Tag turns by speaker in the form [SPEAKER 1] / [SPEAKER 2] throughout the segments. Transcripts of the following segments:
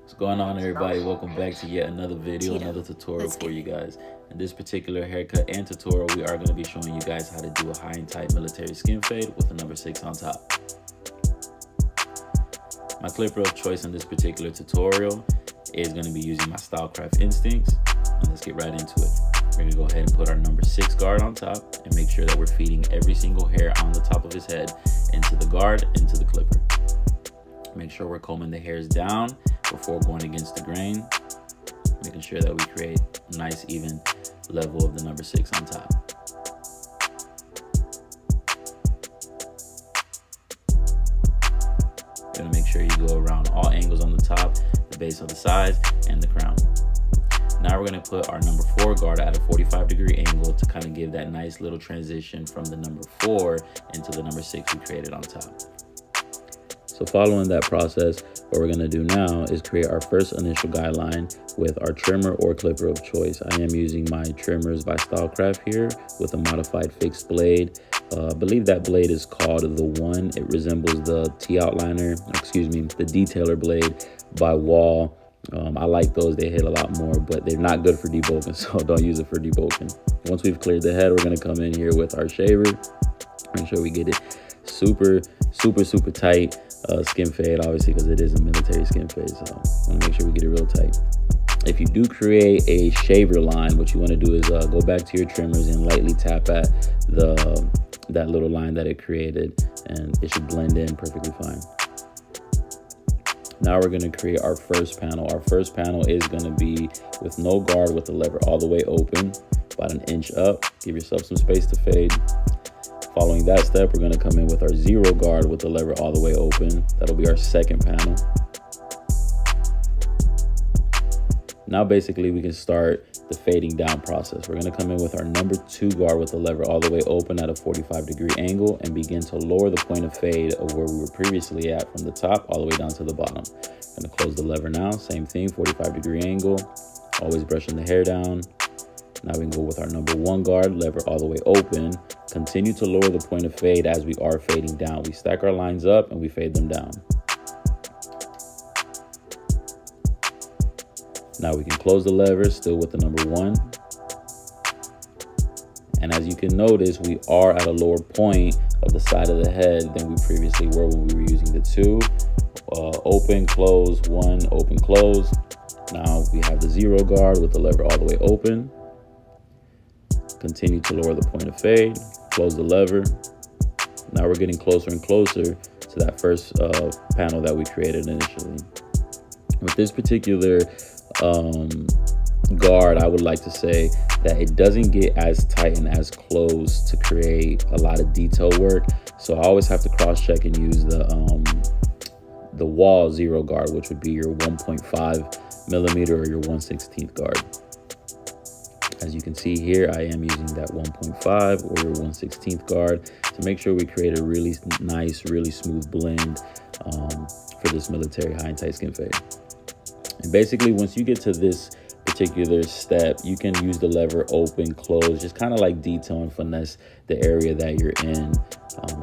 [SPEAKER 1] What's going on, everybody? Welcome back to yet another video, another tutorial for you guys. In this particular haircut and tutorial, we are going to be showing you guys how to do a high and tight military skin fade with a number 6 on top. My clipper of choice in this particular tutorial is going to be using my Stylecraft Instincts. And let's get right into it. We're going to go ahead and put our number 6 guard on top and make sure that we're feeding every single hair on the top of his head into the guard, into the clipper. Make sure we're combing the hairs down before going against the grain, making sure that we create a nice even level of the number 6 on top. You're gonna make sure you go around all angles on the top, the base of the sides, and the crown. Now we're gonna put our number 4 guard at a 45-degree angle to kind of give that nice little transition from the number 4 into the number 6 we created on top. So following that process, what we're gonna do now is create our first initial guideline with our trimmer or clipper of choice. I am using my trimmers by Stylecraft here with a modified fixed blade. I believe that blade is called the One. It resembles the the detailer blade by Wall. I like those, they hit a lot more, but they're not good for debulking, so don't use it for debulking. Once we've cleared the head, we're gonna come in here with our shaver. Make sure we get it super tight. Skin fade, obviously, because it is a military skin fade, so I want to make sure we get it real tight. If you do create a shaver line, what you want to do is go back to your trimmers and lightly tap at that little line that it created, and it should blend in perfectly fine. Now we're going to create our first panel. Our first panel is going to be with no guard, with the lever all the way open, about an inch up. Give yourself some space to fade. Following that step, we're going to come in with our 0 guard with the lever all the way open. That'll be our second panel. Now basically we can start the fading down process. We're going to come in with our number 2 guard with the lever all the way open at a 45-degree angle and begin to lower the point of fade of where we were previously at from the top all the way down to the bottom. I'm going to close the lever now. Same thing, 45-degree angle, always brushing the hair down. Now we can go with our number 1 guard, lever all the way open. Continue to lower the point of fade as we are fading down. We stack our lines up and we fade them down. Now we can close the lever, still with the number 1. And as you can notice, we are at a lower point of the side of the head than we previously were when we were using the 2. Open, close, 1, open, close. Now we have the 0 guard with the lever all the way open. Continue to lower the point of fade, close the lever. Now we're getting closer and closer to that first panel that we created initially. With this particular guard, I would like to say that it doesn't get as tight and as close to create a lot of detail work. So I always have to cross check and use the Wall 0 guard, which would be your 1.5 millimeter or your 1/16 guard. As you can see here, I am using that 1.5 or your 1/16 guard to make sure we create a really nice, really smooth blend for this military high and tight skin fade. And basically, once you get to this particular step, you can use the lever open, close, just kind of like detail and finesse the area that you're in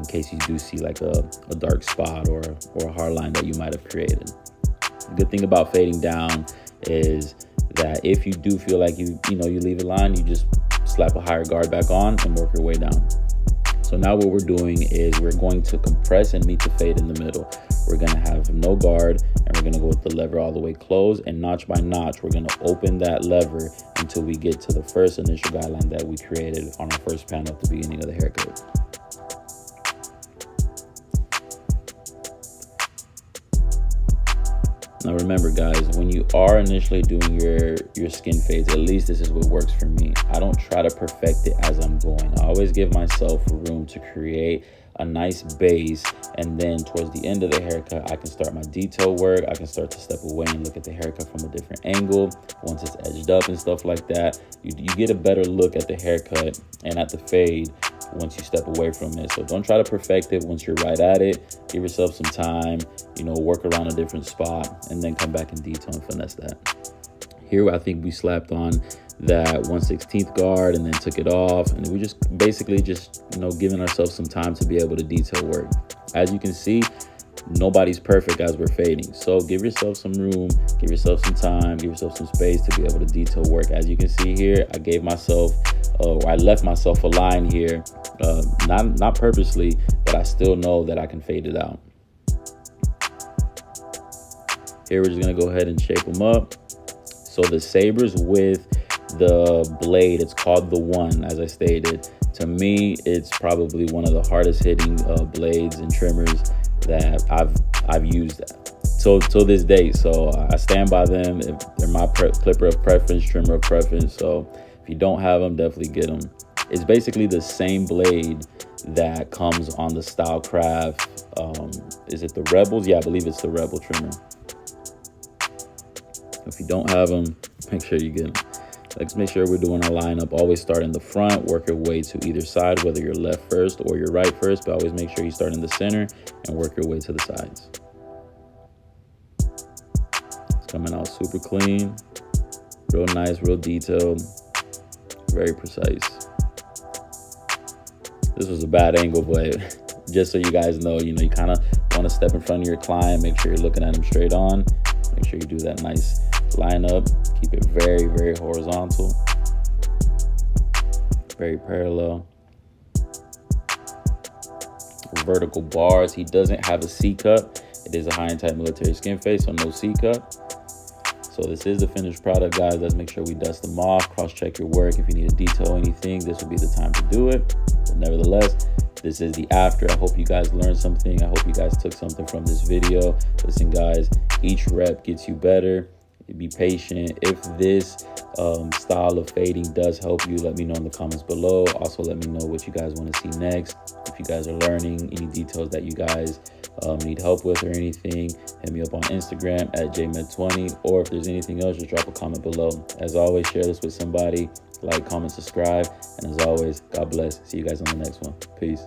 [SPEAKER 1] case you do see like a dark spot or a hard line that you might have created. The good thing about fading down is that if you do feel like you leave a line, you just slap a higher guard back on and work your way down. So now what we're doing is we're going to compress and meet the fade in the middle. We're going to have no guard and we're going to go with the lever all the way closed, and notch by notch we're going to open that lever until we get to the first initial guideline that we created on our first panel at the beginning of the haircut. Now remember, guys, when you are initially doing your skin fades, at least this is what works for me. I don't try to perfect it as I'm going. I always give myself room to create a nice base, and then towards the end of the haircut, I can start my detail work. I can start to step away and look at the haircut from a different angle. Once it's edged up and stuff like that, you get a better look at the haircut and at the fade once you step away from it. So don't try to perfect it once you're right at it. Give yourself some time, work around a different spot, and then come back and detail and finesse that. Here, I think we slapped on that 1/16 guard and then took it off, and we just basically giving ourselves some time to be able to detail work. As you can see, nobody's perfect as we're fading. So give yourself some room, give yourself some time, give yourself some space to be able to detail work. As you can see here, I gave myself, or I left myself a line here, not purposely, but I still know that I can fade it out. Here we're just gonna go ahead and shape them up. So the sabers with the blade, it's called the One, as I stated. To me, it's probably one of the hardest hitting blades and trimmers that I've used till this day. So I stand by them. If they're my clipper of preference, trimmer of preference. So if you don't have them, definitely get them. It's basically the same blade that comes on the Stylecraft. Is it the Rebels? Yeah, I believe it's the Rebel trimmer. If you don't have them, make sure you get them. Let's make sure we're doing our lineup. Always start in the front, work your way to either side, whether you're left first or you're right first, but always make sure you start in the center and work your way to the sides. It's coming out super clean, real nice, real detailed, very precise. This was a bad angle, but just so you guys know, you kind of want to step in front of your client, make sure you're looking at him straight on, make sure you do that nice line up, keep it very, very horizontal, very parallel. Vertical bars. He doesn't have a C cup. It is a high and tight military skin face, so no C cup. So this is the finished product, guys. Let's make sure we dust them off, cross-check your work. If you need to detail anything, this will be the time to do it. But nevertheless, this is the after. I hope you guys learned something. I hope you guys took something from this video. Listen, guys, each rep gets you better. Be patient. If this style of fading does help you, let me know in the comments below. Also, let me know what you guys want to see next. If you guys are learning any details that you guys need help with or anything, hit me up on Instagram at jmed20, or if there's anything else, just drop a comment below. As always, share this with somebody, like, comment, subscribe, and as always, God bless. See you guys on the next one. Peace.